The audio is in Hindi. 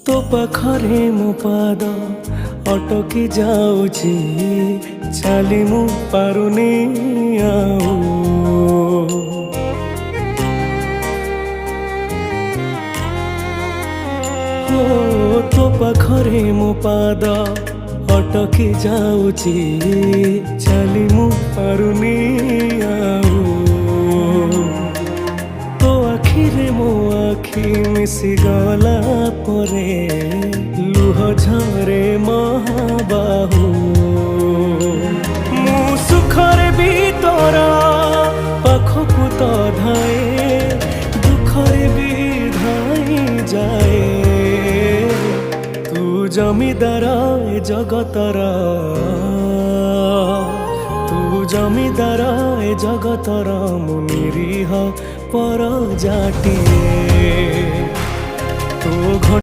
तो पाखरे मो पाद अटकी जाऊची चाली मु पारुनी आऊ हो तो पाखरे मो पाद अटकी जाऊची चाली मु पारुनी आऊ तो आखिरे मो आखि मिसी गला परे लुह झरे महाबाहु मु सुखरे भी तोरा पाखकु तो धाए दुखरे भी धाई जाए तू जमीदार ए जगतर तू जमीदार ए जगतर मु निरीह पर जाटिए तो